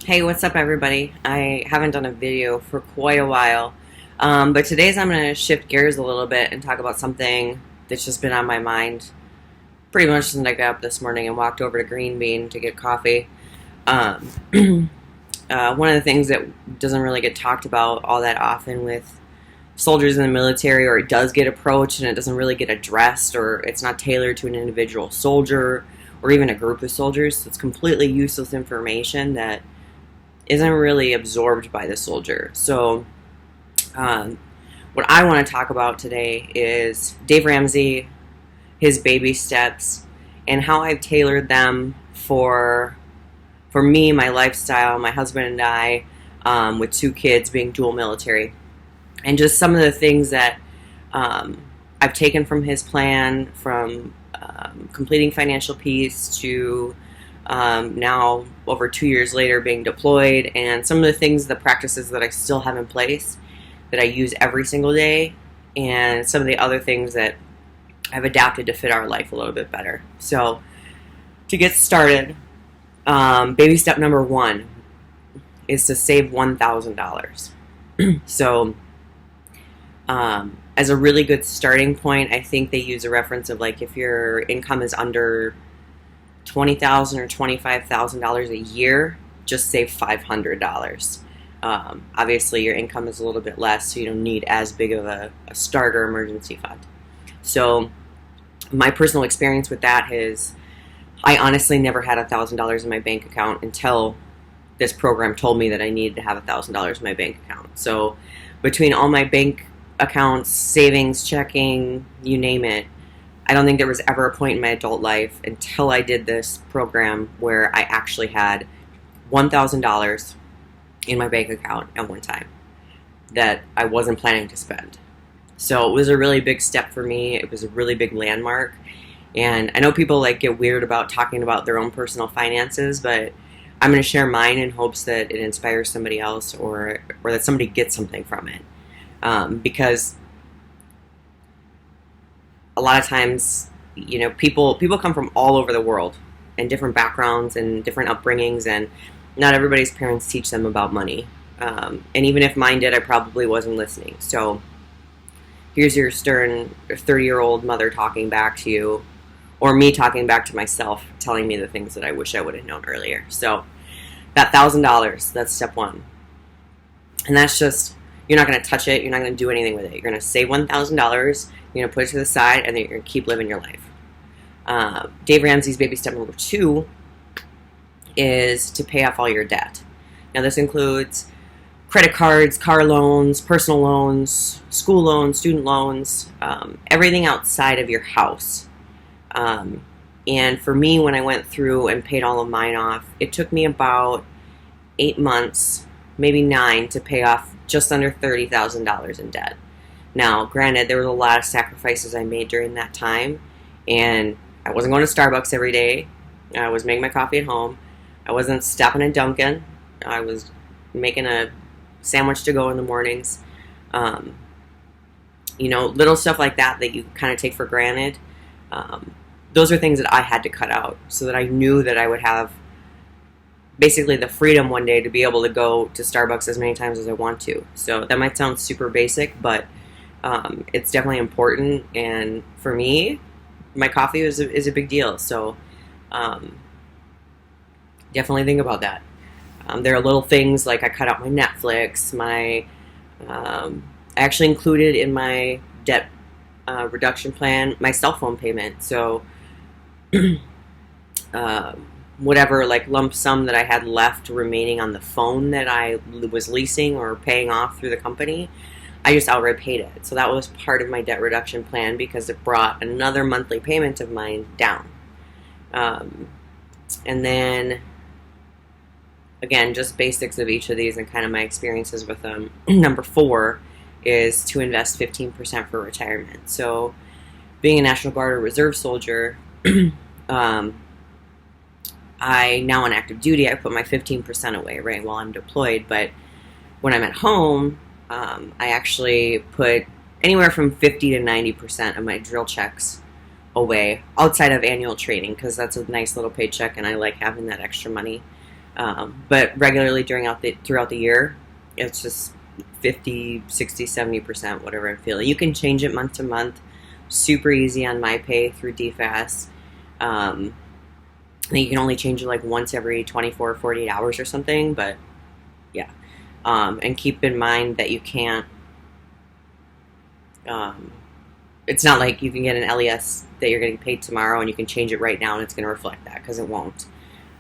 Hey, what's up, everybody? I haven't done a video for quite a while, but today's I'm going to shift gears a little bit and talk about something that's just been on my mind pretty much since I got up this morning and walked over to Green Bean to get coffee. Um, One of the things that doesn't really get talked about all that often with soldiers in the military, or it does get approached and it doesn't really get addressed, or it's not tailored to an individual soldier or even a group of soldiers. So it's completely useless information that isn't really absorbed by the soldier. So, um, what I want to talk about today is Dave Ramsey, his baby steps, and how I've tailored them for me, my lifestyle, my husband and I, with two kids being dual military, and just some of the things that I've taken from his plan, from completing financial peace to now over 2 years later being deployed, and some of the things, the practices that I still have in place that I use every single day, and some of the other things that I've adapted to fit our life a little bit better. So to get started, baby step number one is to save $1,000. So as a really good starting point, I think they use a reference of like if your income is under $20,000 or $25,000 a year, just save $500. Obviously, your income is a little bit less, so you don't need as big of a starter emergency fund. So, my personal experience with that is, I honestly never had $1,000 in my bank account until this program told me that I needed to have $1,000 in my bank account. So, between all my bank accounts, savings, checking, you name it, I don't think there was ever a point in my adult life until I did this program where I actually had $1,000 in my bank account at one time that I wasn't planning to spend. So it was a really big step for me. It was a really big landmark. And I know people like get weird about talking about their own personal finances, but I'm going to share mine in hopes that it inspires somebody else, or that somebody gets something from it. Because a lot of times, people come from all over the world and different backgrounds and different upbringings, and not everybody's parents teach them about money. And even if mine did, I probably wasn't listening. So here's your stern 30-year-old mother talking back to you, or me talking back to myself, telling me the things that I wish I would have known earlier. So that $1,000, that's step one. And that's just, you're not going to touch it. You're not going to do anything with it. You're going to save $1,000. You're going to put it to the side, and then you're going to keep living your life. Dave Ramsey's baby step number two is to pay off all your debt. Now, this includes credit cards, car loans, personal loans, school loans, student loans, everything outside of your house. And for me, when I went through and paid all of mine off, it took me about 8 months, maybe 9, to pay off just under $30,000 in debt. Now, granted, there was a lot of sacrifices I made during that time, and I wasn't going to Starbucks every day. I was making my coffee at home. I wasn't stopping at Dunkin'. I was making a sandwich to go in the mornings. Little stuff like that you kind of take for granted. Those are things that I had to cut out so that I knew that I would have basically the freedom one day to be able to go to Starbucks as many times as I want to. So that might sound super basic, but it's definitely important. And for me, my coffee is a big deal. So definitely think about that. There are little things like I cut out my Netflix. I actually included in my debt reduction plan my cell phone payment. So whatever like lump sum that I had left remaining on the phone that I was leasing or paying off through the company, I just outright paid it. So that was part of my debt reduction plan because it brought another monthly payment of mine down. And then, again, just basics of each of these and kind of my experiences with them. Number 4 is to invest 15% for retirement. So being a National Guard or Reserve soldier, I now on active duty, I put my 15% away, right, while I'm deployed. But when I'm at home, I actually put anywhere from 50 to 90% of my drill checks away outside of annual training, because that's a nice little paycheck and I like having that extra money. But regularly throughout the year, it's just 50, 60, 70%, whatever I'm feeling. You can change it month to month. Super easy on MyPay through DFAS. I think you can only change it like once every 24 or 48 hours or something, but yeah. And keep in mind that you can't, it's not like you can get an LES that you're getting paid tomorrow and you can change it right now and it's going to reflect that, because it won't.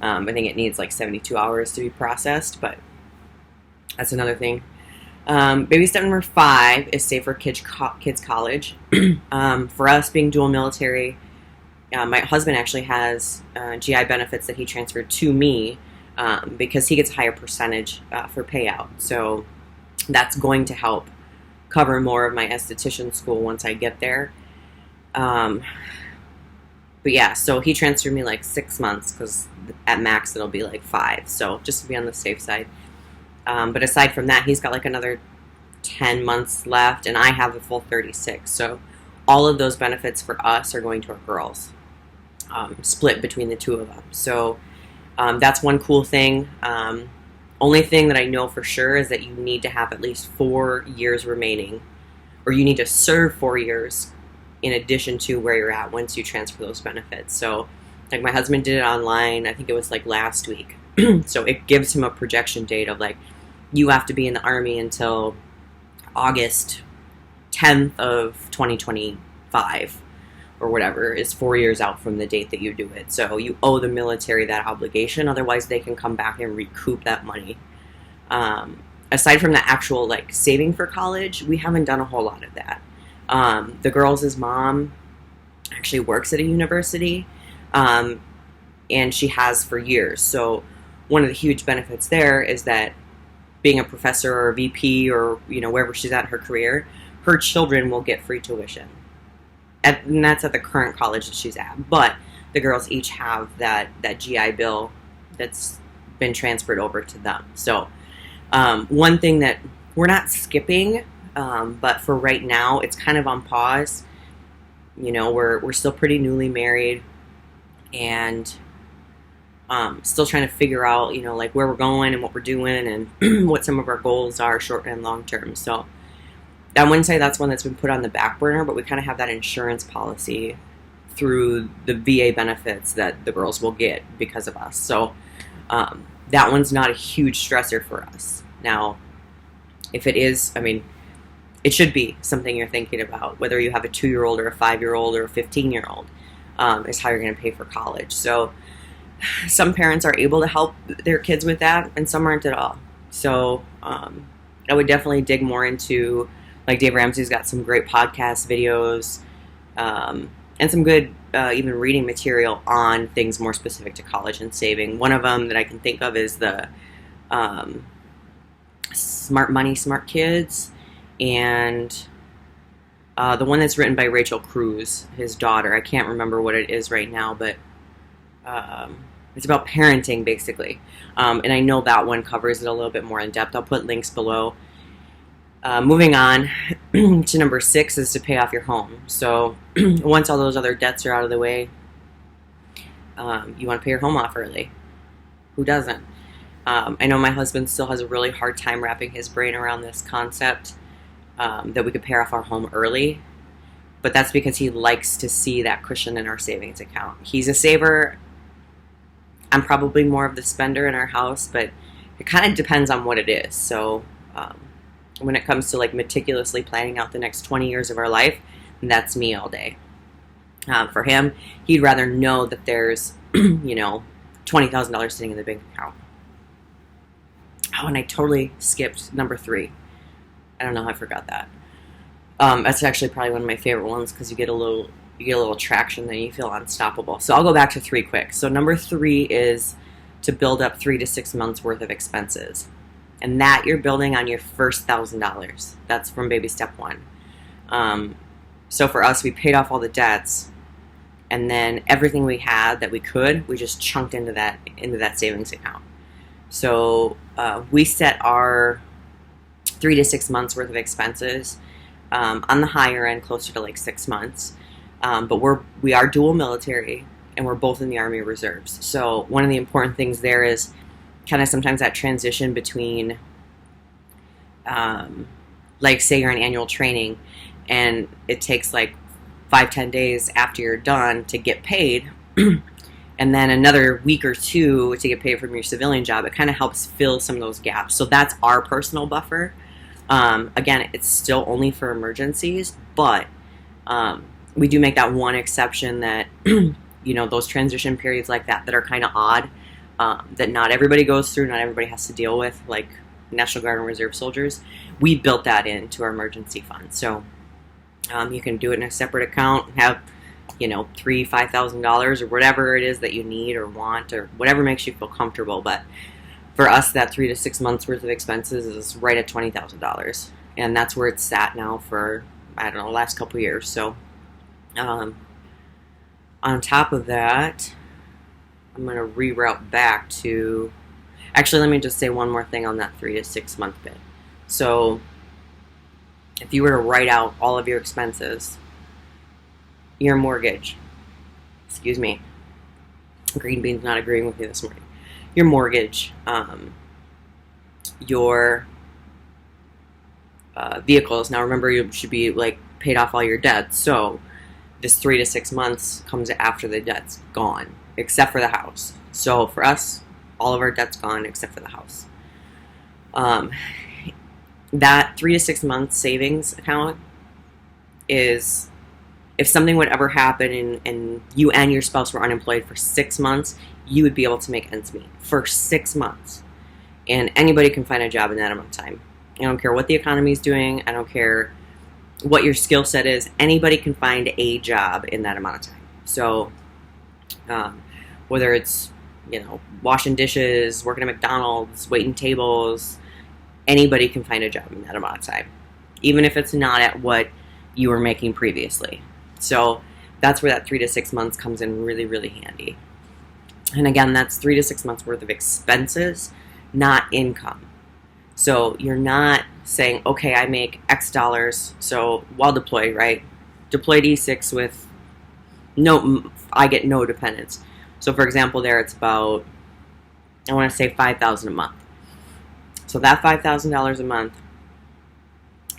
I think it needs like 72 hours to be processed, but that's another thing. Baby step number 5 is save for kids college. For us, being dual military, my husband actually has GI benefits that he transferred to me because he gets a higher percentage for payout. So that's going to help cover more of my esthetician school once I get there. But yeah, so he transferred me like 6 months, because at max it'll be like 5. So just to be on the safe side. But aside from that, he's got like another 10 months left, and I have a full 36. So all of those benefits for us are going to our girls, split between the two of them. So that's one cool thing. Only thing that I know for sure is that you need to have at least 4 years remaining, or you need to serve 4 years in addition to where you're at once you transfer those benefits. So like my husband did it online, I think it was like last week. So it gives him a projection date of like, you have to be in the Army until August 10th of 2025 or whatever, is 4 years out from the date that you do it. So you owe the military that obligation, otherwise they can come back and recoup that money. Aside from the actual like saving for college, we haven't done a whole lot of that. The girls' mom actually works at a university, and she has for years. So one of the huge benefits there is that being a professor or a VP or, wherever she's at in her career, her children will get free tuition. And that's at the current college that she's at. But the girls each have that GI Bill that's been transferred over to them. So one thing that we're not skipping, but for right now, it's kind of on pause. We're still pretty newly married, and still trying to figure out, like where we're going and what we're doing and what some of our goals are short and long term. So I wouldn't say that's one that's been put on the back burner, but we kind of have that insurance policy through the VA benefits that the girls will get because of us. So that one's not a huge stressor for us. Now, if it is, it should be something you're thinking about, whether you have a 2-year-old or a 5-year-old or a 15-year-old, is how you're going to pay for college. So some parents are able to help their kids with that, and some aren't at all. So I would definitely dig more into, like Dave Ramsey's got some great podcast videos, and some good even reading material on things more specific to college and saving. One of them that I can think of is the Smart Money, Smart Kids, and the one that's written by Rachel Cruz, his daughter. I can't remember what it is right now, but it's about parenting, basically. And I know that one covers it a little bit more in depth. I'll put links below. Moving on to number 6 is to pay off your home. So once all those other debts are out of the way, you want to pay your home off early. Who doesn't? I know my husband still has a really hard time wrapping his brain around this concept, that we could pay off our home early. But that's because he likes to see that cushion in our savings account. He's a saver. I'm probably more of the spender in our house, but it kind of depends on what it is. So when it comes to like meticulously planning out the next 20 years of our life, that's me all day. For him, he'd rather know that there's, $20,000 sitting in the bank account. Oh, and I totally skipped number 3. I don't know how I forgot that. That's actually probably one of my favorite ones, because you get a little traction, then you feel unstoppable. So I'll go back to 3 quick. So number 3 is to build up 3 to 6 months worth of expenses. And that you're building on your first $1,000. That's from baby step 1. So for us, we paid off all the debts, and then everything we had that we could, we just chunked into that savings account. So we set our 3 to 6 months worth of expenses on the higher end, closer to like 6 months. But we are dual military, and we're both in the Army Reserves. So one of the important things there is kind of sometimes that transition between, like say you're in annual training and it takes like 5-10 days after you're done to get paid, and then another week or two to get paid from your civilian job. It kind of helps fill some of those gaps. So that's our personal buffer. Again, it's still only for emergencies, but we do make that one exception that, those transition periods like that are kind of odd, that not everybody goes through, not everybody has to deal with, like National Guard and Reserve soldiers. We built that into our emergency fund. So you can do it in a separate account, have $3,000-$5,000 or whatever it is that you need or want or whatever makes you feel comfortable. But for us, that 3 to 6 months worth of expenses is right at $20,000, and that's where it's sat now for, I don't know, the last couple of years. So on top of that, I'm going to reroute back to, actually, let me just say one more thing on that 3 to 6 month bit. So if you were to write out all of your expenses, your mortgage, excuse me, Green Bean's not agreeing with me this morning, your mortgage, your vehicles. Now remember, you should be like paid off all your debts. So this 3 to 6 months comes after the debt's gone, except for the house. So for us, all of our debt's gone except for the house. That 3 to 6 months savings account is, if something would ever happen and you and your spouse were unemployed for 6 months, you would be able to make ends meet for 6 months. And anybody can find a job in that amount of time. I don't care what the economy is doing. I don't care what your skill set is. Anybody can find a job in that amount of time. So whether it's, washing dishes, working at McDonald's, waiting tables, anybody can find a job in that amount of time, even if it's not at what you were making previously. So that's where that 3 to 6 months comes in really, really handy. And again, that's 3 to 6 months worth of expenses, not income. So you're not saying, okay, I make X dollars, so while deployed, right? Deployed E6 with I get no dependents. So for example, there it's about, I want to say $5,000 a month. So that $5,000 a month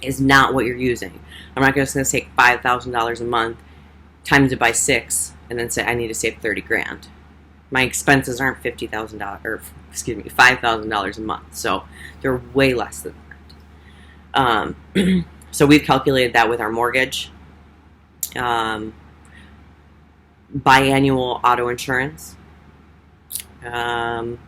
is not what you're using. I'm not just going to take $5,000 a month, times it by 6, and then say I need to save $30,000. My expenses aren't $5,000 a month, so they're way less than that. So we've calculated that with our mortgage, biannual auto insurance, and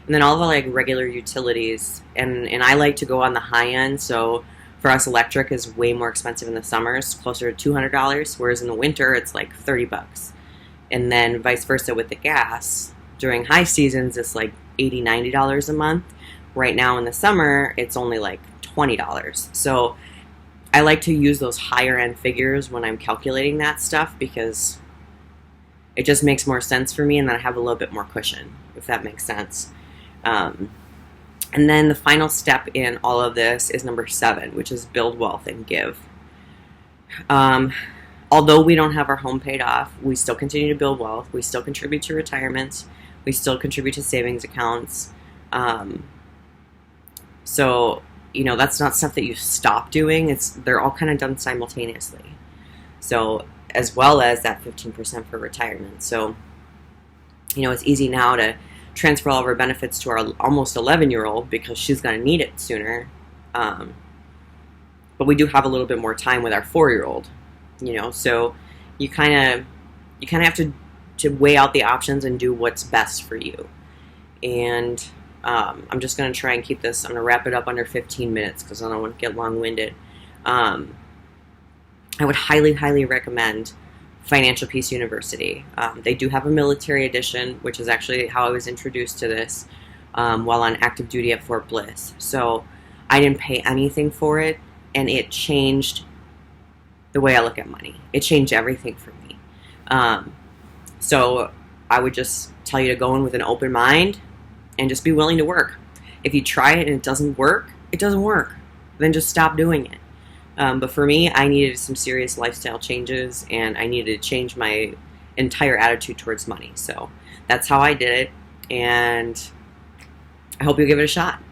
then all the like regular utilities. And I like to go on the high end. So for us, electric is way more expensive in the summers, closer to $200, whereas in the winter it's like $30. And then vice versa with the gas. During high seasons, it's like $80-$90 a month. Right now in the summer, it's only like $20. So I like to use those higher end figures when I'm calculating that stuff, because it just makes more sense for me, and then I have a little bit more cushion, if that makes sense. And then the final step in all of this is number 7, which is build wealth and give. Although we don't have our home paid off, we still continue to build wealth. We still contribute to retirements. We still contribute to savings accounts. So, that's not stuff that you stop doing. They're all kind of done simultaneously. So, as well as that 15% for retirement. So, it's easy now to transfer all of our benefits to our almost 11-year-old because she's going to need it sooner. But we do have a little bit more time with our 4-year-old. So you kind of have to weigh out the options and do what's best for you. And I'm just going to try and keep this, I'm going to wrap it up under 15 minutes because I don't want to get long-winded. I would highly, highly recommend Financial Peace University. They do have a military edition, which is actually how I was introduced to this while on active duty at Fort Bliss. So I didn't pay anything for it, and it changed the way I look at money. It changed everything for me. So I would just tell you to go in with an open mind and just be willing to work. If you try it and it doesn't work, it doesn't work. Then just stop doing it. But for me, I needed some serious lifestyle changes, and I needed to change my entire attitude towards money. So that's how I did it. And I hope you'll give it a shot.